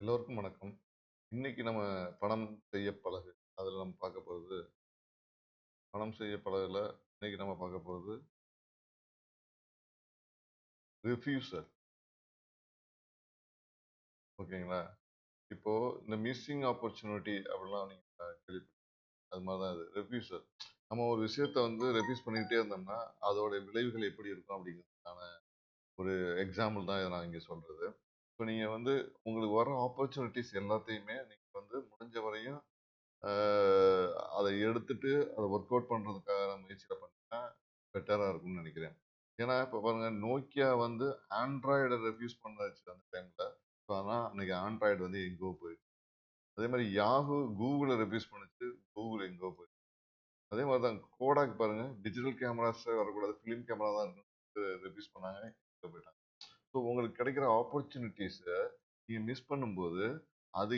எல்லோருக்கும் வணக்கம். இன்னைக்கு நம்ம பணம் செய்ய பழகு. அதுல நம்ம பார்க்க போறது, பணம் செய்ய பழகுல இன்னைக்கு நம்ம பார்க்க போறது ரிஃப்யூசல். ஓகேங்களா? இப்போ இந்த மிஸ்ஸிங் ஆப்பர்ச்சுனிட்டி அப்படிலாம் நீங்க அது மாதிரி தான் இது. ரெஃப்யூசல். நம்ம ஒரு விஷயத்த வந்து ரெஃப்யூஸ் பண்ணிக்கிட்டே இருந்தோம்னா, அதோட விளைவுகள் எப்படி இருக்கும் அப்படிங்கிறதுக்கான ஒரு எக்ஸாம்பிள் தான் இத நான் இங்க சொல்றது. இப்போ நீங்க வந்து உங்களுக்கு வர ஆப்பர்ச்சுனிட்டீஸ் எல்லாத்தையுமே நீங்க வந்து முடிஞ்ச வரையும் அ அத எடுத்துட்டு அத ஒர்க் அவுட் பண்றதுக்கான முயற்சியில பண்ணீங்கன்னா பெட்டரா இருக்கும்னு நினைக்கிறேன். ஏன்னா, இப்ப பாருங்க Nokia வந்து ஆண்ட்ராய்ட ரெஃப்யூஸ் பண்ணாச்சு அந்த டைம்ல. ஸோ ஆனா இன்னைக்கு ஆண்ட்ராய்டு வந்து எங்கோ போயிடுச்சு. அதே மாரி Yahoo கூகுள ரெஃப்யூஸ் பண்ணுச்சு. கூகுள் எங்கோ போயிடுச்சு. அதே மாரி தான் Kodak பாருங்க டிஜிட்டல் கேமராஸே வரக்கூடாது. ஃபிலிம் கேமரா தான் இருக்கணும்னு ரெஃப்யூஸ் பண்ணாங்க. எங்கோ போயிட்டாங்க. ஸோ உங்களுக்கு கிடைக்கிற ஆப்பர்ச்சுனிட்டீஸ நீங்க மிஸ் பண்ணும்போது, அது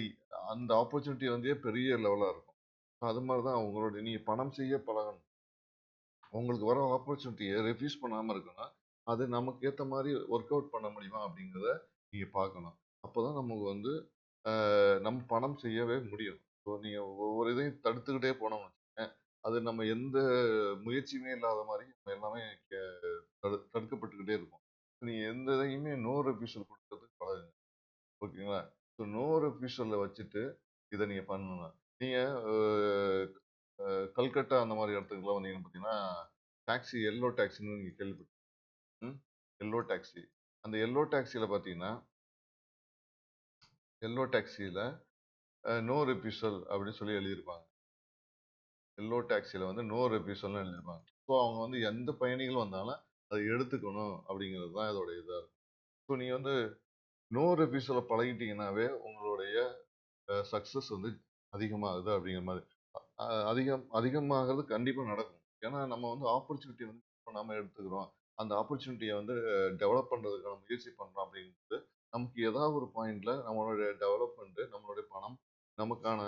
அந்த ஆப்பர்ச்சுனிட்டி வந்து பெரிய லெவலா இருக்கும். அது மாரி தான் உங்களுடைய நீங்க பணம் செய்ய பழகணும். உங்களுக்கு வர ஆப்பர்ச்சுனிட்டிய ரெஃப்யூஸ் பண்ணாம இருக்கணும். அது நமக்கு ஏத்த மாரி ஒர்க் அவுட் பண்ண முடியுமா அப்படிங்கிறத நீங்க பார்க்கணும். அப்பதான் நமக்கு வந்து நம்ம பணம் செய்யவே முடியும். ஸோ நீங்க ஒவ்வொரு இதையும் தடுத்துக்கிட்டே போனோம்னு வச்சுக்கோங்க, அது நம்ம எந்த முயற்சியுமே இல்லாத மாரி நம்ம எல்லாமே கெ தடுக்கப்பட்டுக்கிட்டே இருக்கும். நீங்க எந்த இதையுமே நோ ரெஃப்யூசல் குடுக்கறதுக்கு பழகுங்க. ஓகேங்களா? ஸோ நோ ரெஃப்யூசல வச்சுட்டு இத நீங்க பண்ணணும். நீங்க அ அ கல்கட்டா அந்த மாரி இடத்துக்குலாம் வந்தீங்கன்னு பார்த்தீங்கன்னா, டாக்ஸி எல்லோ டாக்ஸின்னு நீங்க ம். Yellow taxi. அந்த எல்லோ டாக்ஸில பார்த்தீங்கன்னா, எல்லோ டாக்ஸில நோ ரெஃப்யூசல் அப்படின்னு சொல்லி எழுதியிருப்பாங்க. எல்லோ டாக்ஸில வந்து நோ ரெஃப்யூசல்னு எழுதியிருப்பாங்க. ஸோ அவங்க வந்து எந்த பயணிகள் வந்தாலும் அத எடுத்துக்கணும் அப்படிங்கிறது தான் இதோட இதா இருக்கும். ஸோ நீங்க வந்து நோ ரெஃப்யூசல பழகிட்டீங்கன்னாவே உங்களுடைய சக்சஸ் வந்து அதிகமாகுது அப்படிங்கிற மாரி. அதிகமாகிறது கண்டிப்பா நடக்கும். ஏன்னா நம்ம வந்து ஆப்பர்ச்சுனிட்டி வந்து மிஸ் பண்ணாம எடுத்துக்கிறோம். அந்த ஆப்பர்ச்சுனிட்டிய வந்து டெவலப் பண்றதுக்கான முயற்சி பண்றோம் அப்படிங்கும்போது, நமக்கு ஏதாவது ஒரு பாயிண்ட்ல நம்மளுடைய டெவலப்மெண்ட், நம்மளுடைய பணம், நமக்கான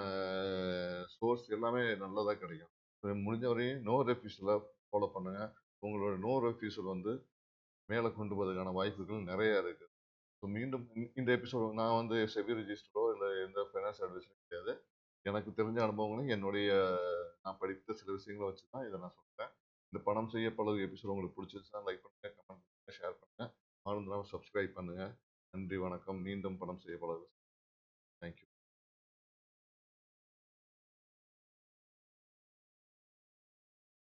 சோர்ஸ் எல்லாமே நல்லதா கிடைக்கும். முடிஞ்ச வரையும் நோ ரெஃப்யூசல ஃபாலோ பண்ணுங்க. உங்களோட நோ ரெஃப்யூசல் வந்து மேல கொண்டு போவதற்கான வாய்ப்புகள் நெறைய இருக்கு. ஸோ மீண்டும் இந்த எபிசோட் நான் வந்து செபி ரிஜிஸ்டரோ இல்ல எந்த ஃபைனான்ஸ் அட்வைஸரும் கிடையாது. எனக்கு தெரிஞ்ச அனுபவங்களும் என்னுடைய நான் படித்த சில விஷயங்கள வச்சு தான் இத நான் சொல்றேன். இந்த பணம் செய்ய பழகு எபிசோட் உங்களுக்கு பிடிச்சிருந்துச்சுன்னா லைக் பண்ணுங்க, கமெண்ட் பண்ணுங்க, ஷேர் பண்ணுங்க. மறந்துடாம சப்ஸ்கிரைப் பண்ணுங்க. நன்றி, வணக்கம். மீண்டும் பணம் செய்ய பழகு. Thank you.